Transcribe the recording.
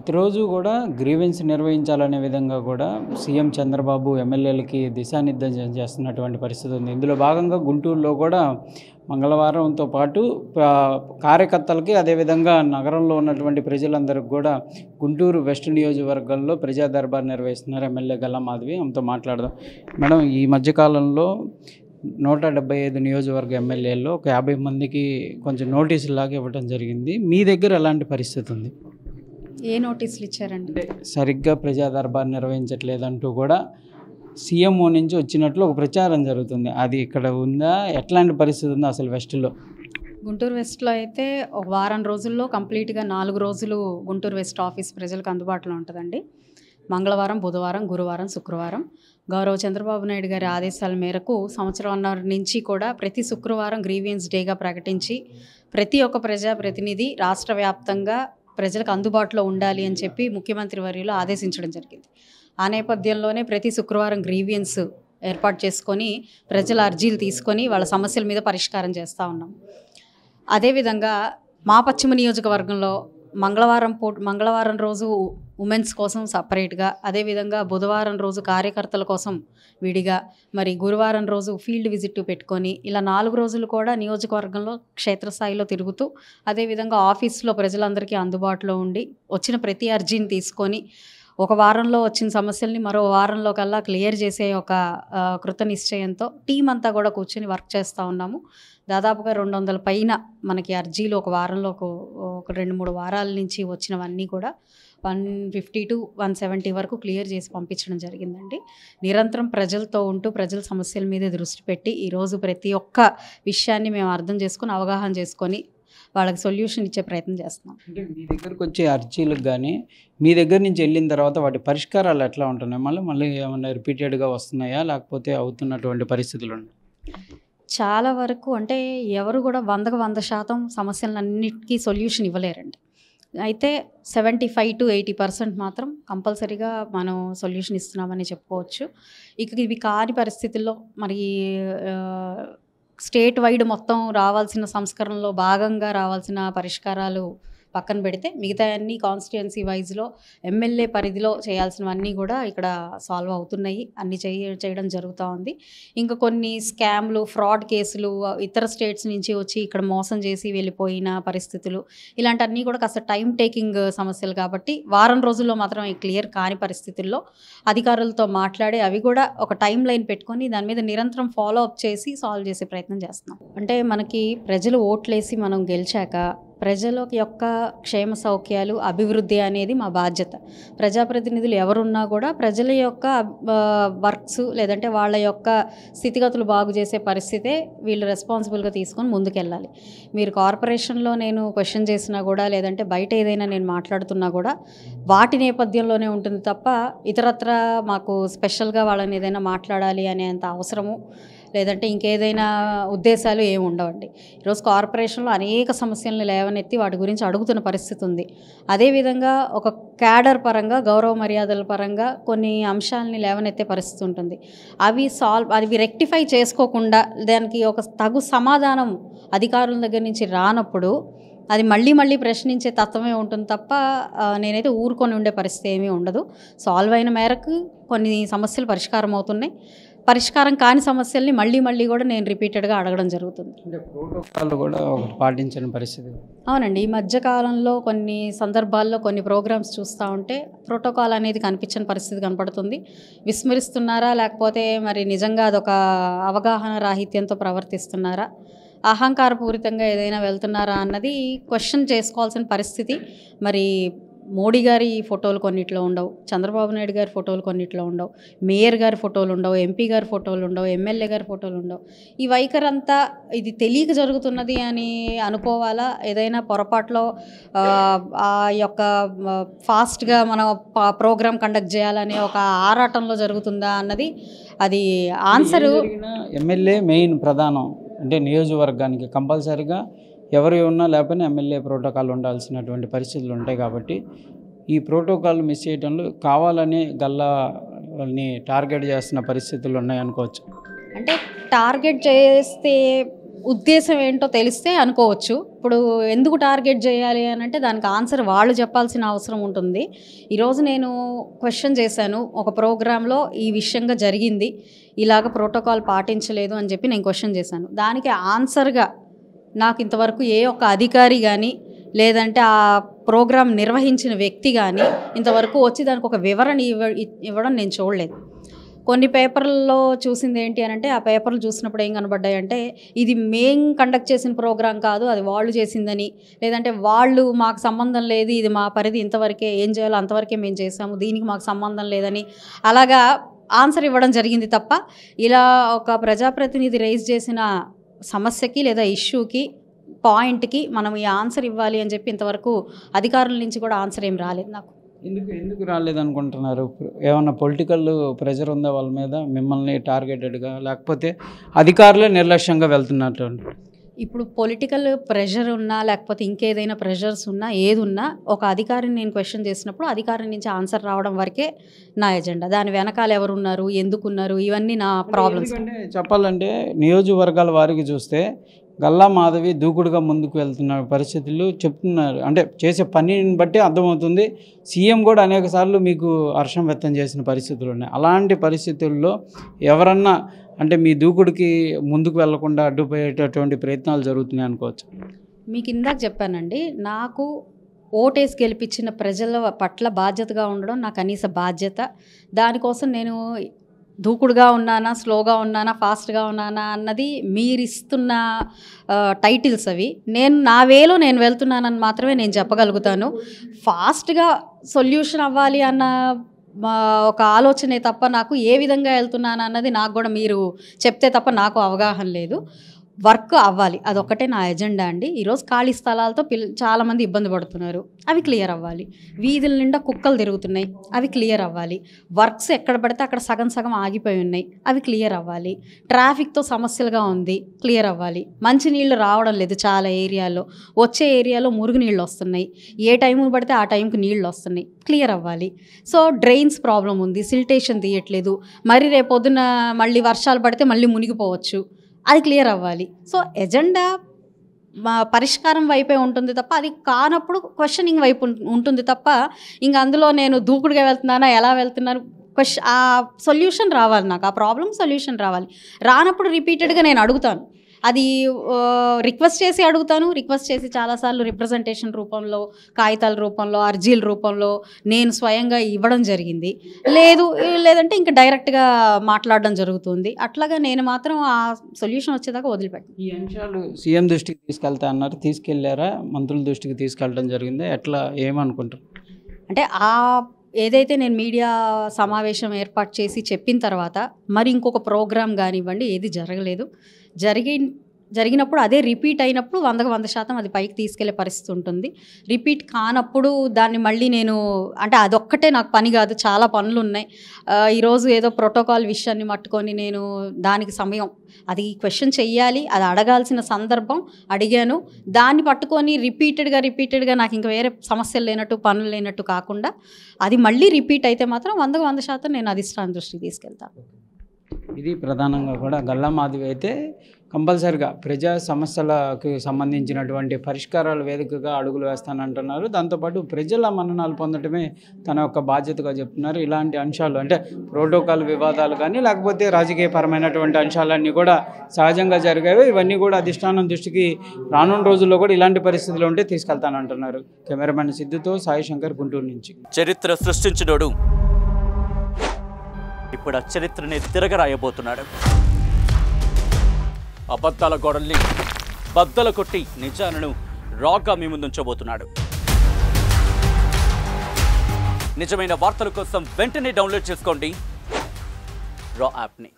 ప్రతిరోజు కూడా గ్రీవెన్స్ నిర్వహించాలనే విధంగా కూడా సీఎం చంద్రబాబు ఎమ్మెల్యేలకి దిశానిర్దేశం చేస్తున్నటువంటి పరిస్థితి ఉంది. ఇందులో భాగంగా గుంటూరులో కూడా మంగళవారంతో పాటు కార్యకర్తలకి, అదేవిధంగా నగరంలో ఉన్నటువంటి ప్రజలందరికీ కూడా గుంటూరు వెస్ట్ నియోజకవర్గంలో ప్రజా దర్బార్ నిర్వహిస్తున్నారు ఎమ్మెల్యే గల్లా మాధవి. ఆమెతో మాట్లాడదాం. మేడం, ఈ మధ్యకాలంలో 175 నియోజకవర్గ ఎమ్మెల్యేల్లో ఒక 50 మందికి కొంచెం నోటీసులు లాగా ఇవ్వడం జరిగింది. మీ దగ్గర ఎలాంటి పరిస్థితి ఉంది? ఏ నోటీసులు ఇచ్చారండి? అంటే సరిగ్గా ప్రజా దర్బార్ నిర్వహించట్లేదంటూ కూడా సీఎంఓ నుంచి వచ్చినట్లు ఒక ప్రచారం జరుగుతుంది. అది ఇక్కడ ఉందా? ఎట్లాంటి పరిస్థితి ఉందో అసలు వెస్ట్లో? గుంటూరు వెస్ట్లో అయితే ఒక వారం రోజుల్లో కంప్లీట్గా 4 రోజులు గుంటూరు వెస్ట్ ఆఫీస్ ప్రజలకు అందుబాటులో ఉంటుందండి. మంగళవారం, బుధవారం, గురువారం, శుక్రవారం. గౌరవ చంద్రబాబు నాయుడు గారి ఆదేశాల మేరకు సంవత్సరంన్నర నుంచి కూడా ప్రతి శుక్రవారం గ్రీవియన్స్ డేగా ప్రకటించి ప్రతి ఒక్క ప్రజాప్రతినిధి రాష్ట్ర వ్యాప్తంగా ప్రజలకు అందుబాటులో ఉండాలి అని చెప్పి ముఖ్యమంత్రి వర్యులు ఆదేశించడం జరిగింది. ఆ నేపథ్యంలోనే ప్రతి శుక్రవారం గ్రీవియన్స్ ఏర్పాటు చేసుకొని ప్రజల అర్జీలు తీసుకొని వాళ్ళ సమస్యల మీద పరిష్కారం చేస్తూ ఉన్నాం. అదేవిధంగా మా పశ్చిమ నియోజకవర్గంలో మంగళవారం రోజు ఉమెన్స్ కోసం సపరేట్గా, అదేవిధంగా బుధవారం రోజు కార్యకర్తల కోసం విడిగా, మరి గురువారం రోజు ఫీల్డ్ విజిట్ పెట్టుకొని ఇలా 4 రోజులు కూడా నియోజకవర్గంలో క్షేత్రస్థాయిలో తిరుగుతూ, అదేవిధంగా ఆఫీస్లో ప్రజలందరికీ అందుబాటులో ఉండి వచ్చిన ప్రతి అర్జీని తీసుకొని ఒక వారంలో వచ్చిన సమస్యల్ని మరో వారంలో కల్లా క్లియర్ చేసే ఒక కృత నిశ్చయంతో టీం అంతా కూడా కూర్చొని వర్క్ చేస్తూ ఉన్నాము. దాదాపుగా 200 పైన మనకి అర్జీలు ఒక వారంలో ఒక 2-3 వారాల నుంచి వచ్చినవన్నీ కూడా 150 to 170 వరకు క్లియర్ చేసి పంపించడం జరిగిందండి. నిరంతరం ప్రజలతో ఉంటూ ప్రజల సమస్యల మీద దృష్టి పెట్టి ఈరోజు ప్రతి ఒక్క విషయాన్ని మేము అర్థం చేసుకొని, అవగాహన చేసుకొని వాళ్ళకి సొల్యూషన్ ఇచ్చే ప్రయత్నం చేస్తున్నాం. అంటే మీ దగ్గరకు వచ్చే అర్జీలకు కానీ మీ దగ్గర నుంచి వెళ్ళిన తర్వాత వాటి పరిష్కారాలు ఎట్లా ఉంటున్నాయి? మళ్ళీ ఏమన్నా రిపీటెడ్గా వస్తున్నాయా, లేకపోతే అవుతున్నటువంటి పరిస్థితులు ఉన్నాయి? చాలా వరకు అంటే ఎవరు కూడా 100కి 100% సమస్యలన్నిటికీ సొల్యూషన్ ఇవ్వలేరండి. అయితే 75 to 80% మాత్రం కంపల్సరీగా మనం సొల్యూషన్ ఇస్తున్నామని చెప్పుకోవచ్చు. ఇక ఇవి కాని పరిస్థితుల్లో మరి స్టేట్ వైడ్ మొత్తం రావాల్సిన సంస్కరణలో భాగంగా రావాల్సిన పరిష్కారాలు పక్కన పెడితే మిగతా అన్ని కాన్స్టిట్యుయెన్సీ వైజ్లో ఎమ్మెల్యే పరిధిలో చేయాల్సినవన్నీ కూడా ఇక్కడ సాల్వ్ అవుతున్నాయి. అన్నీ చేయడం జరుగుతూ ఉంది. ఇంకా కొన్ని స్కామ్లు, ఫ్రాడ్ కేసులు ఇతర స్టేట్స్ నుంచి వచ్చి ఇక్కడ మోసం చేసి వెళ్ళిపోయిన పరిస్థితులు, ఇలాంటివన్నీ కూడా కాస్త టైం టేకింగ్ సమస్యలు కాబట్టి వారం రోజుల్లో మాత్రం క్లియర్ కాని పరిస్థితుల్లో అధికారులతో మాట్లాడి అవి కూడా ఒక టైం లైన్ పెట్టుకొని దాని మీద నిరంతరం ఫాలో అప్ చేసి సాల్వ్ చేసే ప్రయత్నం చేస్తున్నాం. అంటే మనకి ప్రజలు ఓట్లేసి మనం గెలిచాక ప్రజల యొక్క క్షేమ సౌఖ్యాలు, అభివృద్ధి అనేది మా బాధ్యత. ప్రజాప్రతినిధులు ఎవరున్నా కూడా ప్రజల యొక్క వర్క్స్ లేదంటే వాళ్ళ యొక్క స్థితిగతులు బాగు చేసే పరిస్థితే వీళ్ళు రెస్పాన్సిబుల్గా తీసుకొని ముందుకెళ్ళాలి. మీరు కార్పొరేషన్లో నేను క్వశ్చన్ చేసినా కూడా లేదంటే బయట ఏదైనా నేను మాట్లాడుతున్నా కూడా వాటి నేపథ్యంలోనే ఉంటుంది తప్ప ఇతరత్ర మాకు స్పెషల్గా వాళ్ళని ఏదైనా మాట్లాడాలి అనేంత అవసరము లేదంటే ఇంకేదైనా ఉద్దేశాలు ఏమి ఉండవండి. ఈరోజు కార్పొరేషన్లో అనేక సమస్యలను లేవనెత్తి వాటి గురించి అడుగుతున్న పరిస్థితి ఉంది. అదేవిధంగా ఒక క్యాడర్ పరంగా, గౌరవ మర్యాదల పరంగా కొన్ని అంశాలని లేవనెత్తే పరిస్థితి ఉంటుంది. అవి రెక్టిఫై చేసుకోకుండా దానికి ఒక తగు సమాధానం అధికారుల దగ్గర నుంచి రానప్పుడు అది మళ్ళీ ప్రశ్నించే తత్వమే ఉంటుంది తప్ప నేనైతే ఊరుకొని ఉండే పరిస్థితి ఏమీ ఉండదు. సాల్వ్ అయిన మేరకు కొన్ని సమస్యలు పరిష్కారం అవుతున్నాయి. పరిష్కారం కాని సమస్యల్ని మళ్ళీ కూడా నేను రిపీటెడ్గా అడగడం జరుగుతుంది. అంటే ప్రోటోకాల్ కూడా ఒకటి పాటించని పరిస్థితి. అవునండి. ఈ మధ్యకాలంలో కొన్ని సందర్భాల్లో కొన్ని ప్రోగ్రామ్స్ చూస్తూ ఉంటే ప్రోటోకాల్ అనేది కనిపించని పరిస్థితి కనపడుతుంది. విస్మరిస్తున్నారా లేకపోతే మరి నిజంగా అదొక అవగాహన రాహిత్యంతో ప్రవర్తిస్తున్నారా, అహంకారపూరితంగా ఏదైనా వెళ్తున్నారా అన్నది క్వశ్చన్ చేసుకోవాల్సిన పరిస్థితి. మరి మోడీ గారి ఫోటోలు కొన్నిట్లో ఉండవు, చంద్రబాబు నాయుడు గారి ఫోటోలు కొన్నిట్లో ఉండవు, మేయర్ గారి ఫోటోలు ఉండవు, ఎంపీ గారి ఫోటోలు ఉండవు, ఎమ్మెల్యే గారి ఫోటోలు ఉండవు. ఈ వైఖరి అంతా ఇది తెలియక జరుగుతున్నది అని అనుకోవాలా? ఏదైనా పొరపాట్లో ఆ యొక్క ఫాస్ట్గా మనం ప్రోగ్రామ్ కండక్ట్ చేయాలనే ఒక ఆరాటంలో జరుగుతుందా అన్నది అది ఆన్సరు. ఎమ్మెల్యే మెయిన్ ప్రధానం అంటే నియోజకవర్గానికి కంపల్సరీగా ఎవరు ఉన్నా లేకపోయినా ఎమ్మెల్యే ప్రోటోకాల్ ఉండాల్సినటువంటి పరిస్థితులు ఉంటాయి. కాబట్టి ఈ ప్రోటోకాల్ మిస్ చేయడంలో కావాలని గల్లాని టార్గెట్ చేస్తున్న పరిస్థితులు ఉన్నాయనుకోవచ్చు. అంటే టార్గెట్ చేస్తే ఉద్దేశం ఏంటో తెలిస్తే అనుకోవచ్చు. ఇప్పుడు ఎందుకు టార్గెట్ చేయాలి అని అంటే దానికి ఆన్సర్ వాళ్ళు చెప్పాల్సిన అవసరం ఉంటుంది. ఈరోజు నేను క్వశ్చన్ చేశాను, ఒక ప్రోగ్రాంలో ఈ విషయంగా జరిగింది, ఇలాగ ప్రోటోకాల్ పాటించలేదు అని చెప్పి నేను క్వశ్చన్ చేశాను. దానికి ఆన్సర్గా నాకు ఇంతవరకు ఏ ఒక్క అధికారి కానీ లేదంటే ఆ ప్రోగ్రాం నిర్వహించిన వ్యక్తి కానీ ఇంతవరకు వచ్చి దానికి ఒక వివరణ ఇవ్వడం నేను చూడలేదు. కొన్ని పేపర్లలో చూసింది ఏంటి అని అంటే, ఆ పేపర్లు చూసినప్పుడు ఏం కనబడ్డాయి అంటే, ఇది మేం కండక్ట్ చేసిన ప్రోగ్రాం కాదు, అది వాళ్ళు చేసిందని, లేదంటే వాళ్ళు మాకు సంబంధం లేదు, ఇది మా పరిధి ఇంతవరకే, ఏం చేయాలో అంతవరకే మేము చేసాము, దీనికి మాకు సంబంధం లేదని అలాగా ఆన్సర్ ఇవ్వడం జరిగింది తప్ప, ఇలా ఒక ప్రజాప్రతినిధి రైజ్ చేసిన సమస్యకి లేదా ఇష్యూకి పాయింట్కి మనం ఈ ఆన్సర్ ఇవ్వాలి అని చెప్పి ఇంతవరకు అధికారుల నుంచి కూడా ఆన్సర్ ఏం రాలేదు నాకు. ఎందుకు రాలేదనుకుంటున్నారు? ఏమన్నా పొలిటికల్ ప్రెషర్ ఉందా వాళ్ళ మీద, మిమ్మల్ని టార్గెటెడ్గా, లేకపోతే అధికారులే నిర్లక్ష్యంగా వెళ్తున్నట్టు? ఇప్పుడు పొలిటికల్ ప్రెషర్ ఉన్నా లేకపోతే ఇంకేదైనా ప్రెషర్స్ ఉన్నా ఏది ఉన్నా ఒక అధికారిని నేను క్వశ్చన్ చేసినప్పుడు అధికారి నుంచి ఆన్సర్ రావడం వరకే నా ఎజెండా. దాని వెనకాల ఎవరున్నారు, ఎందుకున్నారు, ఇవన్నీ నా ప్రాబ్లమ్స్. చెప్పాలంటే నియోజకవర్గాల వారికి చూస్తే గల్లా మాధవి దూకుడుగా ముందుకు వెళ్తున్న పరిస్థితులు చెప్తున్నారు. అంటే చేసే పనిని బట్టి అర్థమవుతుంది. సీఎం కూడా అనేక సార్లు మీకు హర్షం వ్యక్తం చేసిన పరిస్థితులు ఉన్నాయి. అలాంటి పరిస్థితుల్లో ఎవరన్నా అంటే మీ దూకుడికి ముందుకు వెళ్లకుండా అడ్డుపోయేటటువంటి ప్రయత్నాలు జరుగుతున్నాయి అనుకోవచ్చు. మీకు ఇందాక చెప్పానండి, నాకు ఓటేసి గెలిపించిన ప్రజల పట్ల బాధ్యతగా ఉండడం నా కనీస బాధ్యత. దానికోసం నేను దూకుడుగా ఉన్నానా, స్లోగా ఉన్నానా, ఫాస్ట్గా ఉన్నానా అన్నది మీరిస్తున్న టైటిల్స్ అవి. నేను నా వేలో నేను వెళ్తున్నానని మాత్రమే నేను చెప్పగలుగుతాను. ఫాస్ట్గా సొల్యూషన్ అవ్వాలి అన్న ఒక ఆలోచనే తప్ప నాకు ఏ విధంగా వెళ్తున్నాను అన్నది నాకు కూడా మీరు చెప్తే తప్ప నాకు అవగాహన లేదు. వర్క్ అవ్వాలి, అదొక్కటే నా ఎజెండా అండి. ఈరోజు ఖాళీ స్థలాలతో చాలామంది ఇబ్బంది పడుతున్నారు, అవి క్లియర్ అవ్వాలి. వీధుల నిండా కుక్కలు తిరుగుతున్నాయి, అవి క్లియర్ అవ్వాలి. వర్క్స్ ఎక్కడ పడితే అక్కడ సగం సగం ఆగిపోయి ఉన్నాయి, అవి క్లియర్ అవ్వాలి. ట్రాఫిక్తో సమస్యలుగా ఉంది, క్లియర్ అవ్వాలి. మంచినీళ్ళు రావడం లేదు చాలా ఏరియాలో, వచ్చే ఏరియాలో మురుగునీళ్ళు వస్తున్నాయి, ఏ టైంకి పడితే ఆ టైంకి నీళ్ళు వస్తున్నాయి, క్లియర్ అవ్వాలి. సో డ్రైన్స్ ప్రాబ్లం ఉంది, సిల్టేషన్ తీయట్లేదు, మరి రేపొద్దున మళ్ళీ వర్షాలు పడితే మళ్ళీ మునిగిపోవచ్చు, అది క్లియర్ అవ్వాలి. సో ఎజెండా పరిష్కారం వైపే ఉంటుంది తప్ప అది కానప్పుడు క్వశ్చనింగ్ వైపు ఉంటుంది తప్ప ఇంకా అందులో నేను దూకుడుగా వెళ్తున్నానా, ఎలా వెళ్తున్నాను, ఆ సొల్యూషన్ రావాలి. నాకు ఆ ప్రాబ్లం సొల్యూషన్ రావాలి. రానప్పుడు రిపీటెడ్గా నేను అడుగుతాను, అది రిక్వెస్ట్ చేసి అడుగుతాను. రిక్వెస్ట్ చేసి చాలాసార్లు రిప్రజెంటేషన్ రూపంలో, కాగితాల రూపంలో, అర్జీల రూపంలో నేను స్వయంగా ఇవ్వడం జరిగింది. లేదంటే ఇంకా డైరెక్ట్గా మాట్లాడడం జరుగుతుంది. అట్లాగా నేను మాత్రం ఆ సొల్యూషన్ వచ్చేదాకా వదిలిపెట్టాను. ఈ అంశాలు సీఎం దృష్టికి తీసుకెళ్తా అన్నారు, తీసుకెళ్లారా? మంత్రుల దృష్టికి తీసుకెళ్ళడం జరిగిందా? ఎట్లా, ఏమనుకుంటారు? అంటే ఏదైతే నేను మీడియా సమావేశం ఏర్పాటు చేసి చెప్పిన తర్వాత మరి ఇంకొక ప్రోగ్రాం కానివ్వండి ఏది జరగలేదు. జరిగినప్పుడు అదే రిపీట్ అయినప్పుడు 100% అది పైకి తీసుకెళ్లే పరిస్థితి ఉంటుంది. రిపీట్ కానప్పుడు దాన్ని మళ్ళీ నేను అంటే అదొక్కటే నాకు పని కాదు, చాలా పనులు ఉన్నాయి. ఈరోజు ఏదో ప్రోటోకాల్ విషయాన్ని పట్టుకొని నేను దానికి సమయం, అది క్వశ్చన్ చెయ్యాలి, అది అడగాల్సిన సందర్భం అడిగాను. దాన్ని పట్టుకొని రిపీటెడ్గా నాకు ఇంకా వేరే సమస్యలు లేనట్టు, పనులు లేనట్టు కాకుండా అది మళ్ళీ రిపీట్ అయితే మాత్రం 100% నేను అధిష్టానం దృష్టికి తీసుకెళ్తాను. ఇది ప్రధానంగా కూడా గల్లా మాధవి అయితే కంపల్సరిగా ప్రజా సమస్యలకు సంబంధించినటువంటి పరిష్కారాల వేదికగా అడుగులు వేస్తానంటున్నారు. దాంతోపాటు ప్రజల మన్ననాలు పొందడమే తన యొక్క బాధ్యతగా చెప్తున్నారు. ఇలాంటి అంశాలు అంటే ప్రోటోకాల్ వివాదాలు కానీ లేకపోతే రాజకీయపరమైనటువంటి అంశాలన్నీ కూడా సహజంగా జరిగాయి. ఇవన్నీ కూడా అధిష్టానం దృష్టికి రానున్న రోజుల్లో కూడా ఇలాంటి పరిస్థితులు ఉంటే తీసుకెళ్తానంటున్నారు. కెమెరామెన్ సిద్ధుతో సాయి శంకర్, గుంటూరు నుంచి. చరిత్ర సృష్టించినోడు ఇప్పుడు ఆ చరిత్రని తిరగరాయబోతున్నాడు. అబద్ధాల గోడల్ని బద్దలు కొట్టి నిజాలను రాగా మీ ముందుంచబోతున్నాడు. నిజమైన వార్తల కోసం వెంటనే డౌన్లోడ్ చేసుకోండి రా యాప్ని.